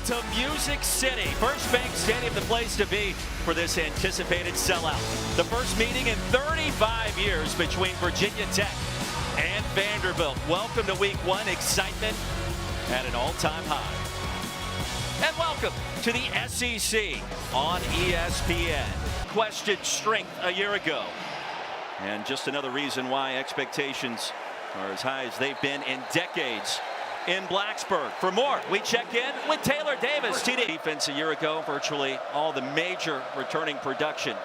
to Music City. First Bank Stadium, the place to be for this anticipated sellout. The first meeting in 35 years between Virginia Tech and Vanderbilt. Welcome to week one. Excitement at an all-time high. And welcome to the SEC on ESPN. Questioned strength a year ago. And just another reason why expectations are as high as they've been in decades in Blacksburg. For more, we check in with Taylor Davis. TD defense a year ago, virtually all the major returning production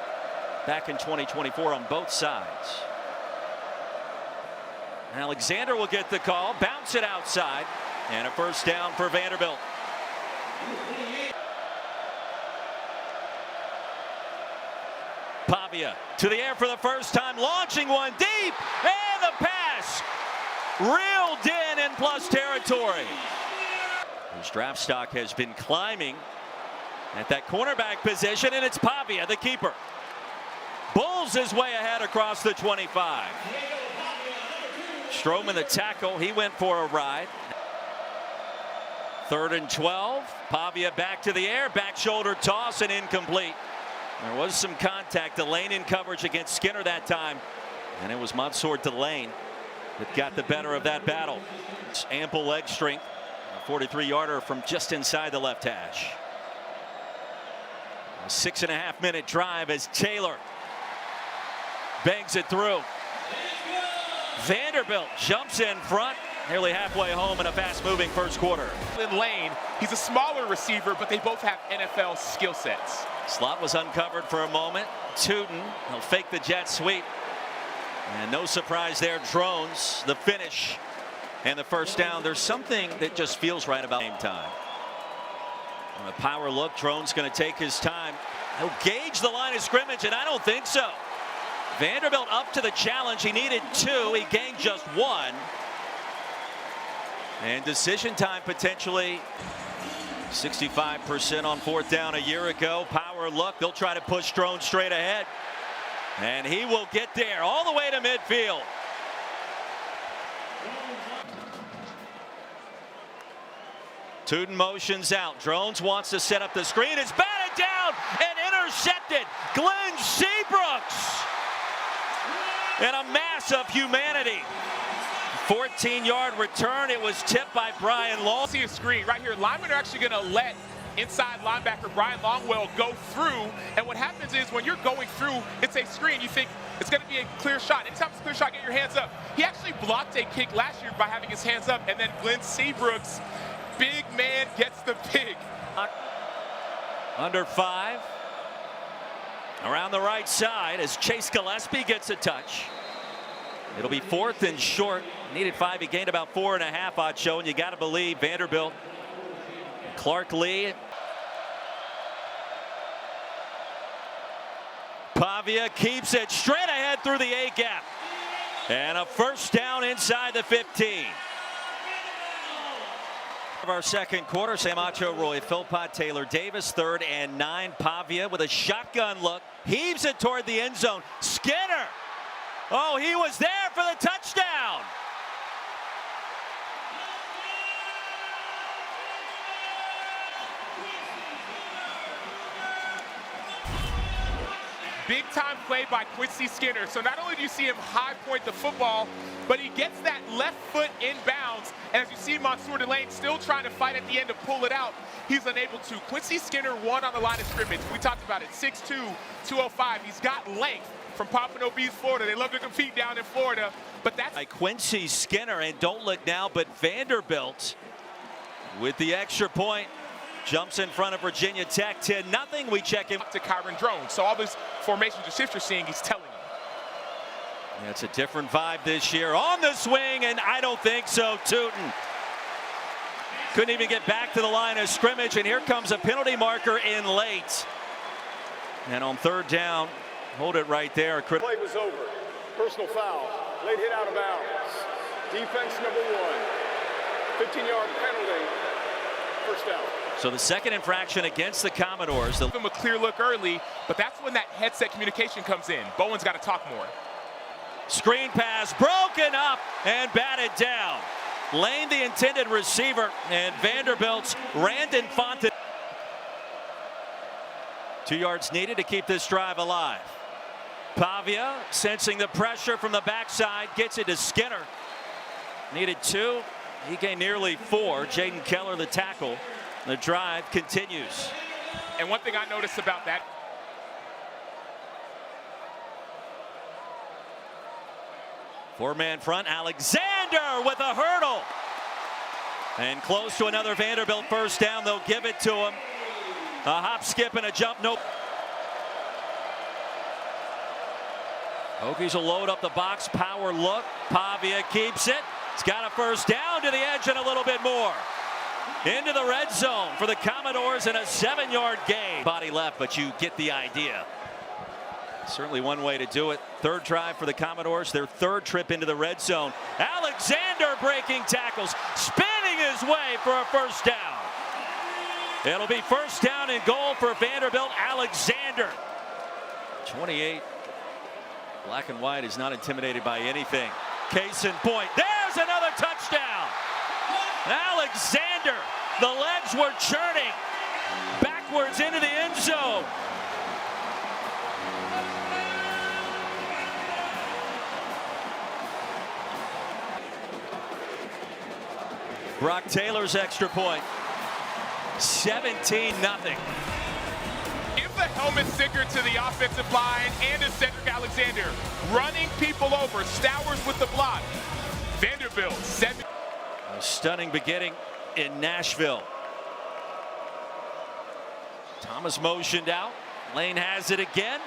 back in 2024 on both sides. Alexander will get the call, bounce it outside, and a first down for Vanderbilt. Pavia to the air for the first time, launching one deep, and the pass reeled in plus territory. His draft stock has been climbing at that cornerback position, and it's Pavia, the keeper. Bulls his way ahead across the 25. Stroman the tackle, he went for a ride. 3rd and 12. Pavia back to the air, back shoulder toss, and incomplete. There was some contact. Delane in coverage against Skinner that time, and it was Mansour Delane that got the better of that battle. It's ample leg strength. A 43-yarder from just inside the left hash. A 6.5-minute drive as Taylor bangs it through. Vanderbilt jumps in front, nearly halfway home in a fast-moving first quarter. Lane, he's a smaller receiver, but they both have NFL skill sets. Slot was uncovered for a moment. Tootin, he'll fake the jet sweep. And no surprise there, Drones, the finish and the first down. There's something that just feels right about game time. On a power look, Drones going to take his time. He'll gauge the line of scrimmage, and I don't think so. Vanderbilt up to the challenge. He needed 2. He gained just 1. And decision time potentially 65% on 4th down a year ago. Power look. They'll try to push Drones straight ahead. And he will get there all the way to midfield. Tootin motions out. Drones wants to set up the screen. It's batted down and intercepted. Glenn Seabrooks. And a mass of humanity. 14-yard return. It was tipped by Brian Long. See a screen right here. Linemen are actually going to let inside linebacker Brian Longwell go through, and what happens is when you're going through, it's a screen. You think it's going to be a clear shot. Anytime it's a clear shot, get your hands up. He actually blocked a kick last year by having his hands up, and then Glenn Seabrooks, big man, gets the pig. Under 5. Around the right side as Chase Gillespie gets a touch. It'll be 4th and short. Needed 5. He gained about 4.5 odd show, and you got to believe Vanderbilt. Clark Lee. Pavia keeps it straight ahead through the A-gap. And a first down inside the 15. Of our second quarter, Sam Ocho-Roy, Philpott, Taylor Davis, 3rd and 9. Pavia with a shotgun look. Heaves it toward the end zone. Skinner. Oh, he was there for the touchdown. Big time play by Quincy Skinner. So not only do you see him high point the football, but he gets that left foot inbounds. And as you see Mansour Delane still trying to fight at the end to pull it out, he's unable to. Quincy Skinner won on the line of scrimmage. We talked about it, 6'2", 205. He's got length from Pompano Beach, Florida. They love to compete down in Florida, but that's like Quincy Skinner. And don't look now, but Vanderbilt with the extra point jumps in front of Virginia Tech. 10-0. We check him to Kyron Drones. So all this formations or shifts you're seeing, he's telling you. Yeah, it's a different vibe this year. On the swing, and I don't think so. Tootin couldn't even get back to the line of scrimmage, and here comes a penalty marker in late. And on 3rd down, hold it right there. Play was over. Personal foul. Late hit out of bounds. Defense number 1. 15-yard penalty. First down. So the second infraction against the Commodores. Give him a clear look early, but that's when that headset communication comes in. Bowen's got to talk more. Screen pass broken up and batted down. Lane, the intended receiver, and Vanderbilt's Randon Fonten. 2 yards needed to keep this drive alive. Pavia, sensing the pressure from the backside, gets it to Skinner. Needed 2. He gained nearly 4. Jaden Keller, the tackle. The drive continues. And one thing I noticed about that. Four-man front, Alexander with a hurdle. And close to another Vanderbilt first down. They'll give it to him. A hop, skip, and a jump. Nope. Hokies will load up the box. Power look. Pavia keeps it. He's got a first down to the edge and a little bit more. Into the red zone for the Commodores and a 7-yard gain. Body left, but you get the idea. Certainly one way to do it. Third drive for the Commodores, their third trip into the red zone. Alexander breaking tackles, spinning his way for a first down. It'll be first down and goal for Vanderbilt. Alexander. 28. Black and white is not intimidated by anything. Case in point. There's another touchdown. Alexander. The legs were churning. Backwards into the end zone. Brock Taylor's extra point. 17-0. Give the helmet sticker to the offensive line and to Cedric Alexander. Running people over. Stowers with the block. Vanderbilt, 7. A stunning beginning in Nashville. Thomas motioned out. Lane has it again.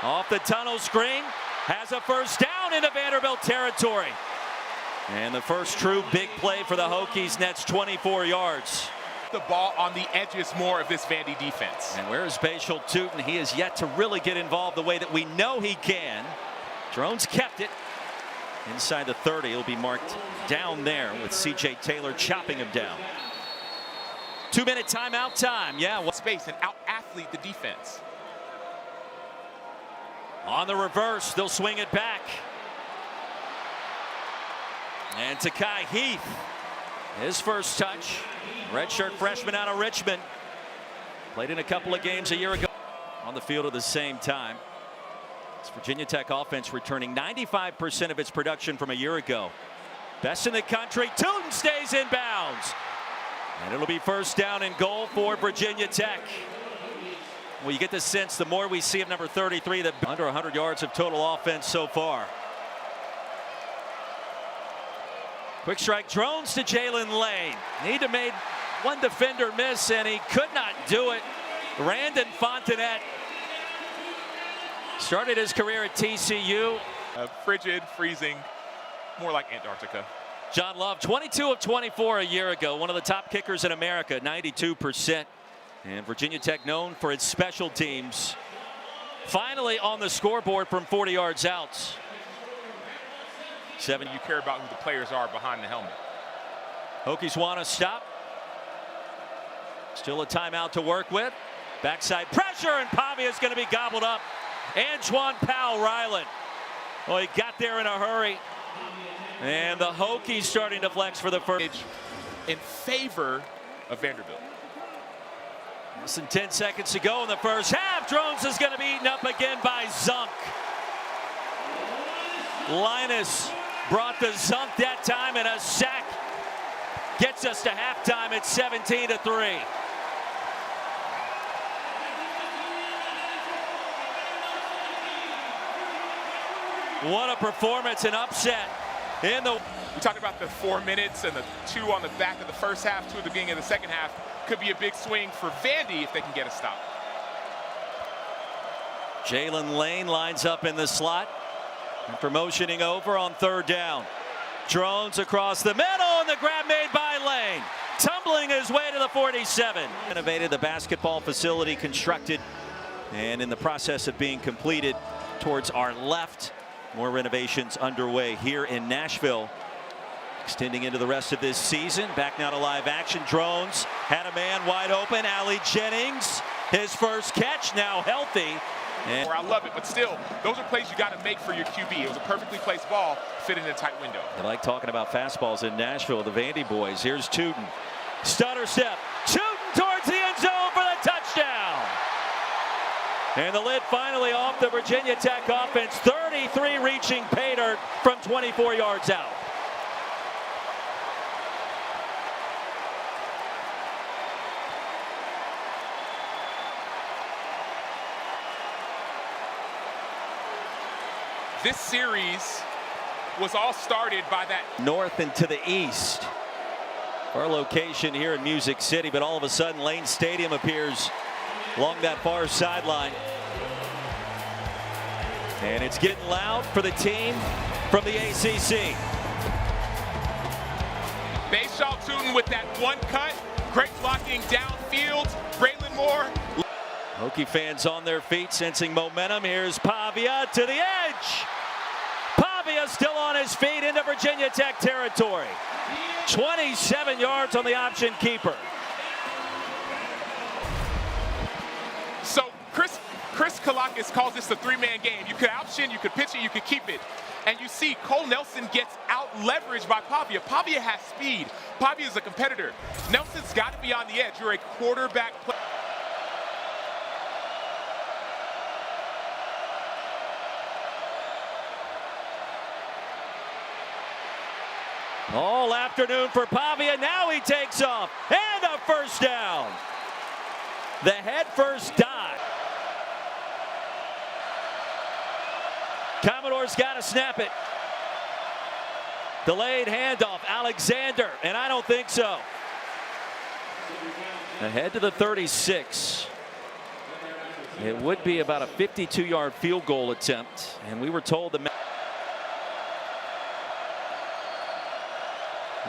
Off the tunnel screen. Has a first down into Vanderbilt territory. And the first true big play for the Hokies nets 24 yards. The ball on the edges more of this Vandy defense. And where is Bashal Tootin? He has yet to really get involved the way that we know he can. Drones kept it inside the 30. He'll be marked down there with C.J. Taylor chopping him down. 2-minute timeout time. Yeah. Space and out-athlete the defense. On the reverse, they'll swing it back. And Takai Heath, his first touch. Redshirt freshman out of Richmond. Played in a couple of games a year ago. On the field at the same time. It's Virginia Tech offense returning 95% of its production from a year ago. Best in the country. Tootin stays in bounds. And it'll be first down and goal for Virginia Tech. Well, you get the sense the more we see of number 33, that under 100 yards of total offense so far. Quick strike, drones to Jalen Lane. Need to make one defender miss, and he could not do it. Randon Fontenette started his career at TCU. Frigid, freezing, more like Antarctica. John Love, 22 of 24 a year ago. One of the top kickers in America, 92%. And Virginia Tech known for its special teams. Finally on the scoreboard from 40 yards out. 7. You care about who the players are behind the helmet. Hokies want to stop. Still a timeout to work with. Backside pressure, and Pavia is going to be gobbled up. Antoine Powell-Ryland. Well, he got there in a hurry. And the Hokies starting to flex for the first. In favor of Vanderbilt. Less than 10 seconds to go in the first half. Drones is going to be eaten up again by Zunk. Linus brought the Zunk that time, and a sack gets us to halftime at 17-3. What a performance, an upset. We talked about the 4 minutes and the 2 on the back of the first half, 2 at the beginning of the second half. Could be a big swing for Vandy if they can get a stop. Jalen Lane lines up in the slot after motioning over on third down. Drones across the middle, and the grab made by Lane. Tumbling his way to the 47. Innovated the basketball facility constructed and in the process of being completed towards our left. More renovations underway here in Nashville. Extending into the rest of this season. Back now to live action. Drones had a man wide open. Ali Jennings, his first catch, now healthy. And I love it, but still, those are plays you got to make for your QB. It was a perfectly placed ball, fit in a tight window. I like talking about fastballs in Nashville, the Vandy boys. Here's Tootin. Stutter step. Tootin towards the end zone for the touchdown. And the lid finally off the Virginia Tech offense. 33 reaching pay dirt from 24 yards out. This series was all started by that North and to the east. Our location here in Music City, but all of a sudden Lane Stadium appears along that far sideline. And it's getting loud for the team from the ACC. Bayshaw Tootin with that one cut. Great blocking downfield. Braylon Moore. Hokie fans on their feet, sensing momentum. Here's Pavia to the edge. Pavia still on his feet into Virginia Tech territory. 27 yards on the option keeper. So Chris Kalakis calls this the three-man game. You could option, you could pitch it, you could keep it. And you see Cole Nelson gets out-leveraged by Pavia. Pavia has speed. Pavia is a competitor. Nelson's got to be on the edge. You're a quarterback player. All afternoon for Pavia. Now he takes off. And a first down. The head first dive. Commodore's got to snap it. Delayed handoff. Alexander. And I don't think so. Ahead to the 36. It would be about a 52-yard field goal attempt. And we were told the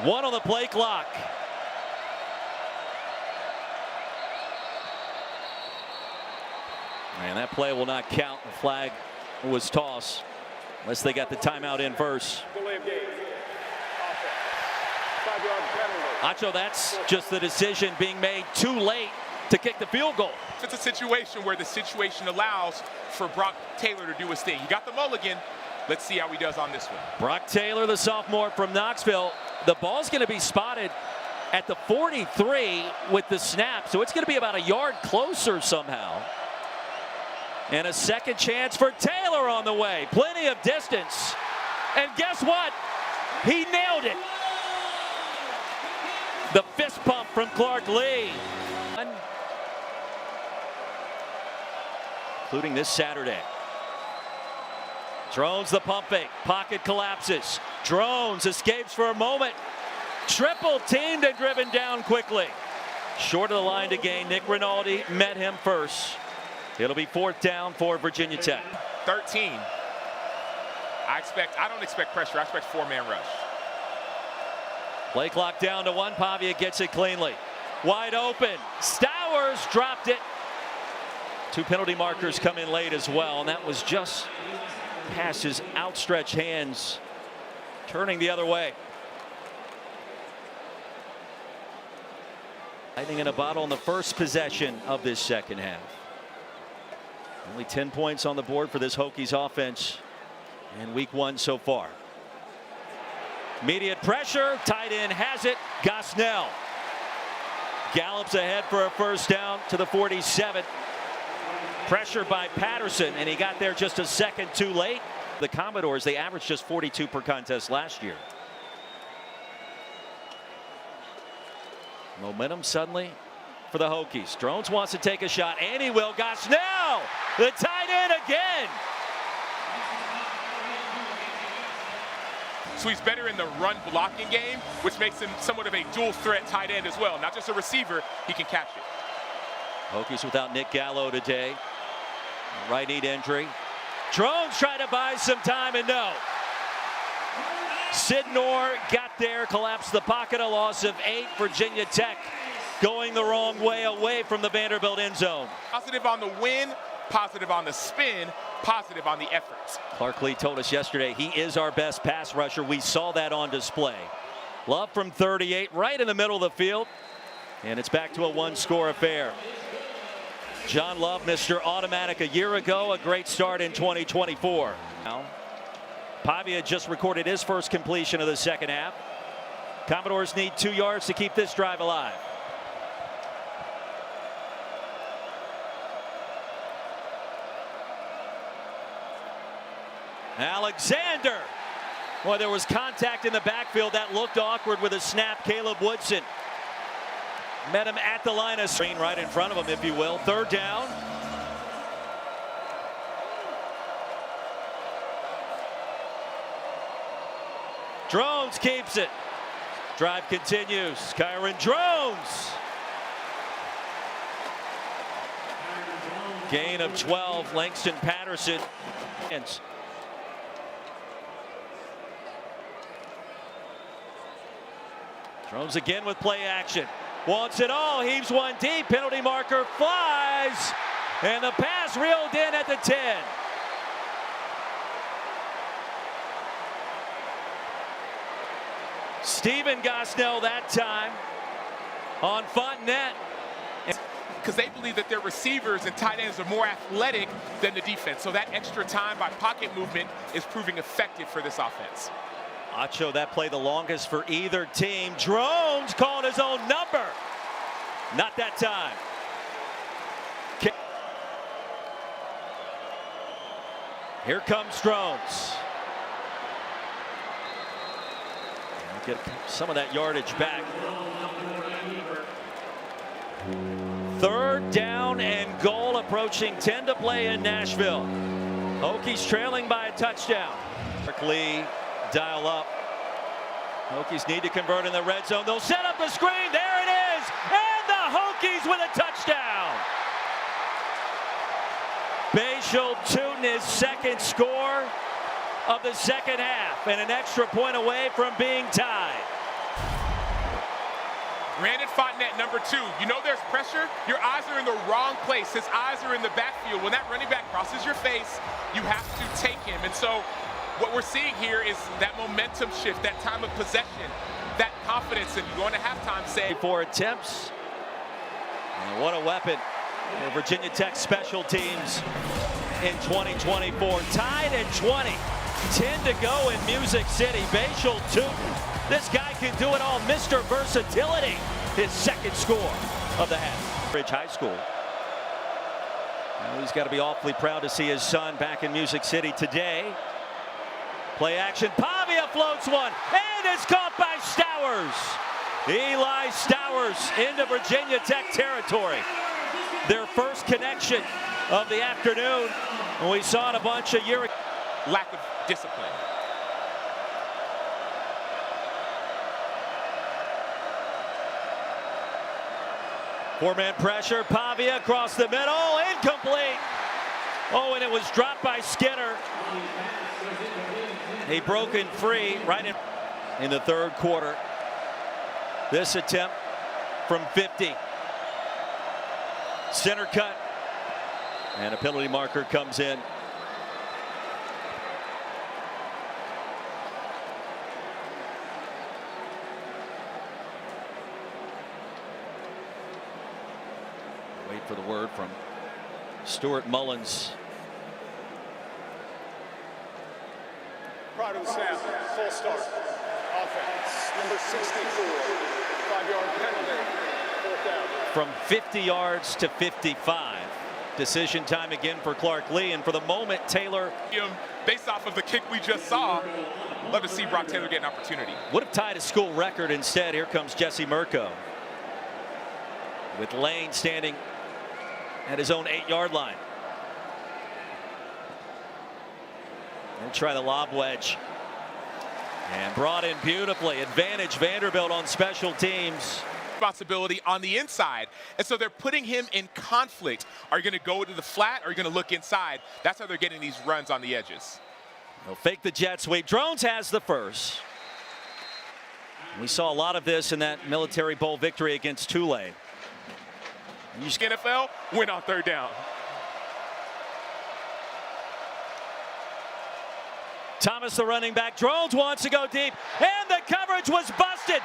one on the play clock. And that play will not count. The flag was tossed unless they got the timeout in first. Delay of game. Offense. 5-yard penalty. Acho, that's just the decision being made too late to kick the field goal. It's a situation where the situation allows for Brock Taylor to do his thing. He got the mulligan. Let's see how he does on this one. Brock Taylor, the sophomore from Knoxville. The ball's going to be spotted at the 43 with the snap, so it's going to be about a yard closer somehow. And a second chance for Taylor on the way. Plenty of distance. And guess what? He nailed it. The fist pump from Clark Lee. Including this Saturday. Drones the pump fake. Pocket collapses. Drones escapes for a moment. Triple teamed and driven down quickly. Short of the line to gain. Nick Rinaldi met him first. It'll be fourth down for Virginia Tech. 13. I don't expect pressure. I expect four-man rush. Play clock down to 1. Pavia gets it cleanly. Wide open. Stowers dropped it. 2 penalty markers come in late as well, and that was just past his outstretched hands, turning the other way. Lightning in a bottle in the first possession of this second half. Only 10 points on the board for this Hokies offense in week 1 so far. Immediate pressure. Tight end has it. Gosnell gallops ahead for a first down to the 47. Pressure by Patterson, and he got there just a second too late. The Commodores, they averaged just 42 per contest last year. Momentum suddenly for the Hokies. Drones wants to take a shot, and he will. Gosnell, the tight end again. So he's better in the run blocking game, which makes him somewhat of a dual threat tight end as well. Not just a receiver, he can catch it. Hokies without Nick Gallo today. Right knee injury. Drones try to buy some time, and no. Sidnor got there, collapsed the pocket, a loss of 8. Virginia Tech going the wrong way, away from the Vanderbilt end zone. Positive on the win, positive on the spin, positive on the efforts. Clark Lee told us yesterday he is our best pass rusher. We saw that on display. Love from 38, right in the middle of the field. And it's back to a 1-score affair. John Love, Mr. Automatic a year ago, a great start in 2024. Now, Pavia just recorded his first completion of the second half. Commodores need 2 yards to keep this drive alive. Alexander. Boy, there was contact in the backfield that looked awkward with a snap. Caleb Woodson met him at the line of screen right in front of him, if you will. Third down. Drones keeps it. Drive continues. Kyron Drones. Gain of 12. Langston Patterson. Drones again with play action. Wants it all. Heaves one deep. Penalty marker flies. And the pass reeled in at the 10. Stephen Gosnell that time on Fontenette. Because they believe that their receivers and tight ends are more athletic than the defense. So that extra time by pocket movement is proving effective for this offense. Acho, that play the longest for either team. Drones calling his own number. Not that time. Here comes Drones. Get some of that yardage back. Third down and goal, approaching 10 to play in Nashville. Hokies trailing by a touchdown. Lee dial up. Hokies need to convert in the red zone. They'll set up the screen. There it is. And the Hokies with a touchdown. Bashal Tootin, his second score of the second half, and an extra point away from being tied. Brandon Fontenette, number 2. You know there's pressure. Your eyes are in the wrong place. His eyes are in the backfield. When that running back crosses your face, you have to take him. And so what we're seeing here is that momentum shift, that time of possession, that confidence, and going to halftime say 4 attempts. And what a weapon for Virginia Tech special teams in 2024. Tied at 20. 10 to go in Music City. Bashal Tootin. This guy can do it all. Mr. Versatility. His second score of the half. Bridge High School. Well, he's got to be awfully proud to see his son back in Music City today. Play action. Pavia floats one. And it's caught by Stowers. Eli Stowers into Virginia Tech territory. Their first connection of the afternoon. And we saw it a bunch of years ago. Lack of discipline. Four-man pressure. Pavia across the middle. Incomplete. Oh, and it was dropped by Skinner. He broken free right in the third quarter. This attempt from 50. Center cut. And a penalty marker comes in. Wait for the word from Stuart Mullins. Prior to the snap, full start. Offense, number 64. 5-yard penalty. Fourth down. From 50 yards to 55. Decision time again for Clark Lee, and for the moment, Taylor. Based off of the kick we just saw, love to see Brock Taylor get an opportunity. Would have tied a school record instead. Here comes Jesse Mirko. With Lane standing at his own 8-yard line. He'll try the lob wedge. And brought in beautifully. Advantage Vanderbilt on special teams. Responsibility on the inside. And so they're putting him in conflict. Are you going to go to the flat or are you going to look inside? That's how they're getting these runs on the edges. They'll fake the jet sweep. Drones has the first. We saw a lot of this in that Military Bowl victory against Tulane. NFL win on third down. Thomas, the running back. Drones wants to go deep, and the coverage was busted.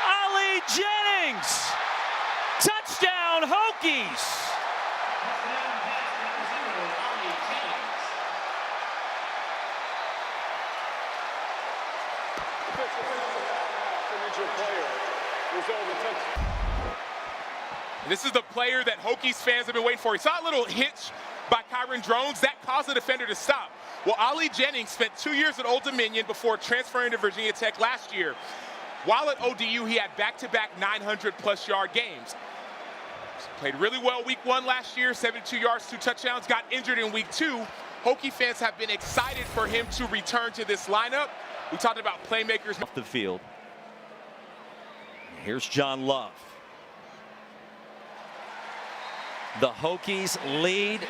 Ali Jennings. Touchdown, Hokies. Signature player. Result in touchdown. This is the player that Hokies fans have been waiting for. He saw a little hitch by Kyron Drones. That caused the defender to stop. Well, Ali Jennings spent 2 years at Old Dominion before transferring to Virginia Tech last year. While at ODU, he had back-to-back 900-plus yard games. Played really well week 1 last year, 72 yards, 2 touchdowns. Got injured in week 2. Hokie fans have been excited for him to return to this lineup. We talked about playmakers off the field. Here's John Love. The Hokies lead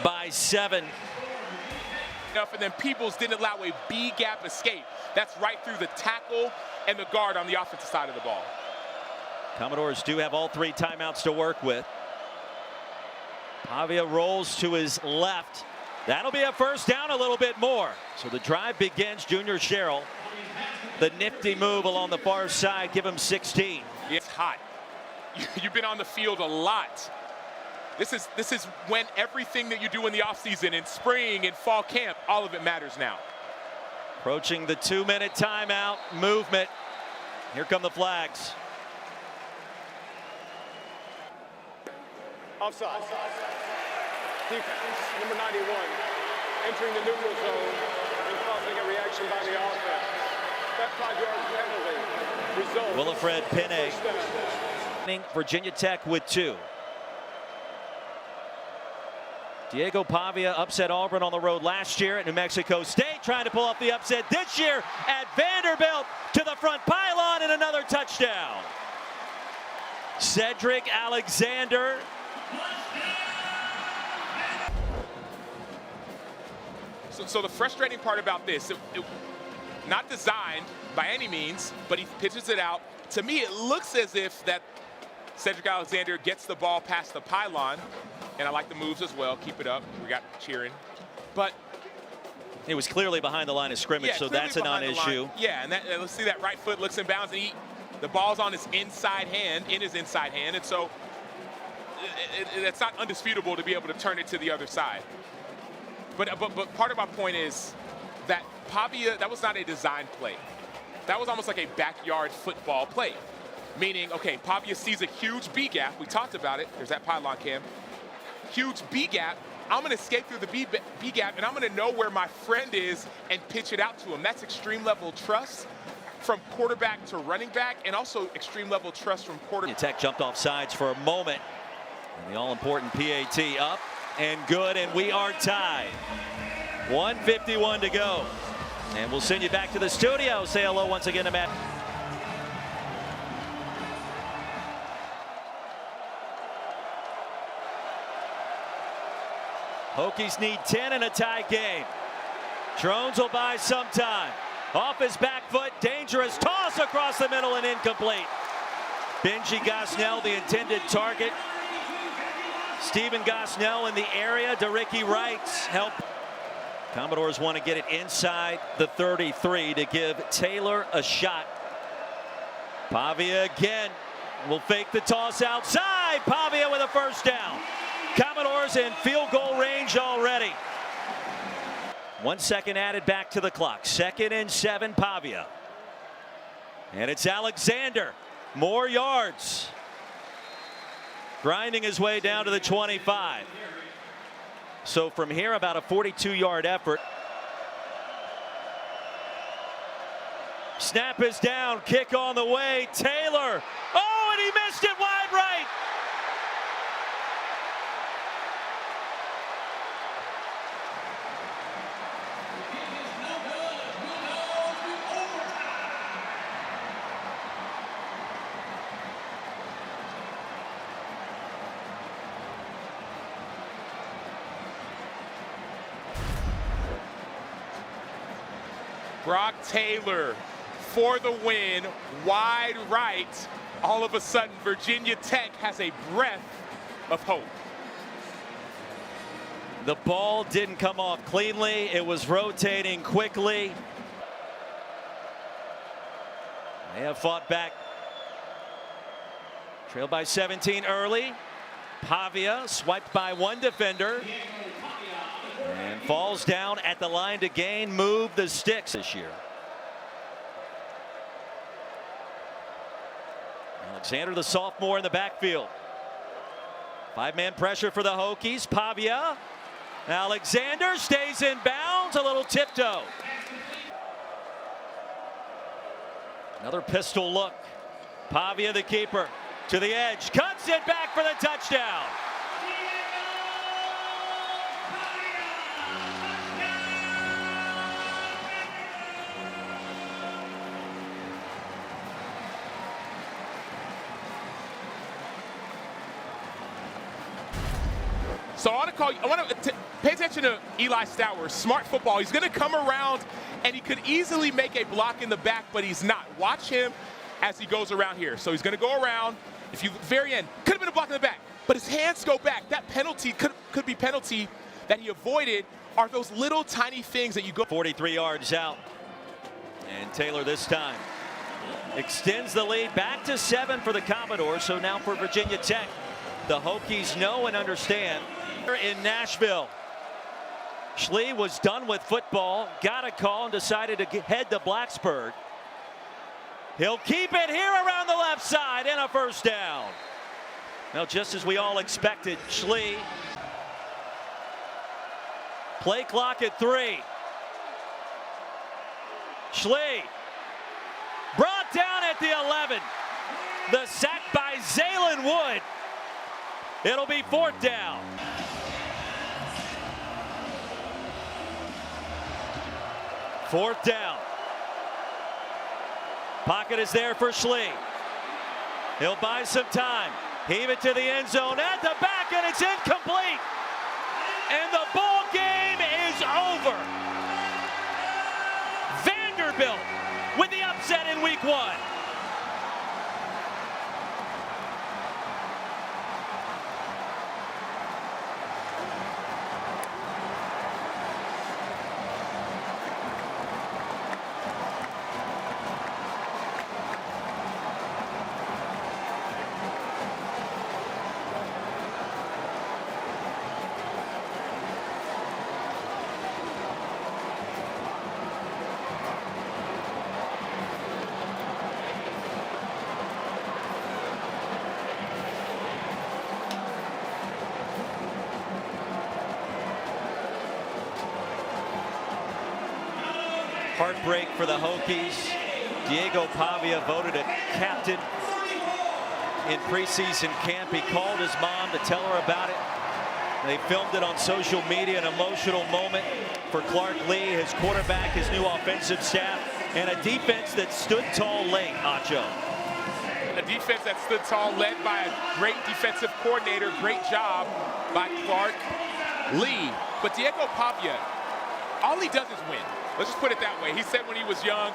by 7. And then Peoples didn't allow a B-gap escape. That's right through the tackle and the guard on the offensive side of the ball. Commodores do have all 3 timeouts to work with. Pavia rolls to his left. That'll be a first down, a little bit more. So the drive begins. Junior Sherrill, the nifty move along the far side, give him 16. It's hot. You've been on the field a lot. This is when everything that you do in the offseason, in spring, in fall camp, all of it matters now. Approaching the 2-minute timeout movement. Here come the flags. Offside. Defense, number 91, entering the neutral zone and causing a reaction by the offense. That 5-yard penalty. Result. Willifred Pinay. Virginia Tech with 2. Diego Pavia upset Auburn on the road last year at New Mexico State, trying to pull off the upset this year at Vanderbilt to the front pylon and another touchdown. Cedric Alexander. So the frustrating part about this, not designed by any means, but he pitches it out. To me, it looks as if that Cedric Alexander gets the ball past the pylon, and I like the moves as well. Keep it up. We got cheering. But it was clearly behind the line of scrimmage, yeah, so that's a non-issue. Yeah, and let's see that right foot looks in bounds, and the ball's on his inside hand, and so it's not undisputable to be able to turn it to the other side. But part of my point is that Pavia, that was not a design play. That was almost like a backyard football play. Meaning, okay, Pavia sees a huge B gap. We talked about it. There's that pylon cam. Huge B gap. I'm going to escape through the B gap, and I'm going to know where my friend is and pitch it out to him. That's extreme level trust from quarterback to running back, and also extreme level trust from quarterback. Tech jumped off sides for a moment. And the all-important PAT up and good, and we are tied. 1:51 to go. And we'll send you back to the studio. Say hello once again to Matt. Hokies need 10 in a tie game. Drones will buy some time. Off his back foot, dangerous toss across the middle and incomplete. Benji Gosnell, the intended target. Stephen Gosnell in the area. DeRicky Wright's help. Commodores want to get it inside the 33 to give Taylor a shot. Pavia again will fake the toss outside. Pavia with a first down. Commodores in field goal range already. 1 second added back to the clock. 2nd and 7, Pavia. And it's Alexander. More yards. Grinding his way down to the 25. So from here, about a 42-yard effort. Snap is down. Kick on the way. Taylor. Oh, and he missed it wide right. Brock Taylor for the win, wide right. All of a sudden, Virginia Tech has a breath of hope. The ball didn't come off cleanly. It was rotating quickly. They have fought back. Trailed by 17 early. Pavia swiped by one defender. And falls down at the line to gain. Move the sticks this year. Alexander, the sophomore, in the backfield. 5-man pressure for the Hokies. Pavia. Alexander stays in bounds. A little tiptoe. Another pistol look. Pavia, the keeper, to the edge. Cuts it back for the touchdown. So I want to pay attention to Eli Stowers. Smart football. He's going to come around, and he could easily make a block in the back, but he's not. Watch him as he goes around here. So he's going to go around. If you very end, could have been a block in the back, but his hands go back. That penalty could be penalty that he avoided. Are those little tiny things that you go 43 yards out, and Taylor this time extends the lead back to 7 for the Commodores. So now for Virginia Tech, the Hokies know and understand. In Nashville, Schlee was done with football, got a call, and decided to head to Blacksburg. He'll keep it here around the left side, and a first down. Well, just as we all expected, Schlee. Play clock at 3. Schlee brought down at the 11. The sack by Zaylen Wood. It'll be 4th down. Fourth down. Pocket is there for Schlee. He'll buy some time. Heave it to the end zone at the back, and it's incomplete. And the ball game is over. Vanderbilt with the upset in week 1. Heartbreak for the Hokies. Diego Pavia voted a captain in preseason camp. He called his mom to tell her about it. They filmed it on social media, an emotional moment for Clark Lee, his quarterback, his new offensive staff, and a defense that stood tall late, Acho. A defense that stood tall, led by a great defensive coordinator. Great job by Clark Lee. But Diego Pavia, all he does is win. Let's just put it that way. He said when he was young,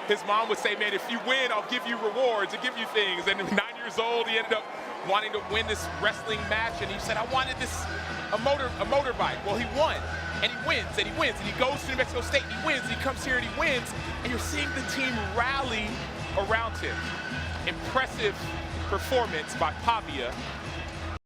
his mom would say, man, if you win, I'll give you rewards and give you things. And at 9 years old, he ended up wanting to win this wrestling match. And he said, I wanted a motorbike. Well, he won. And he wins, and he wins. And he goes to New Mexico State, and he wins. And he comes here, and he wins. And you're seeing the team rally around him. Impressive performance by Pavia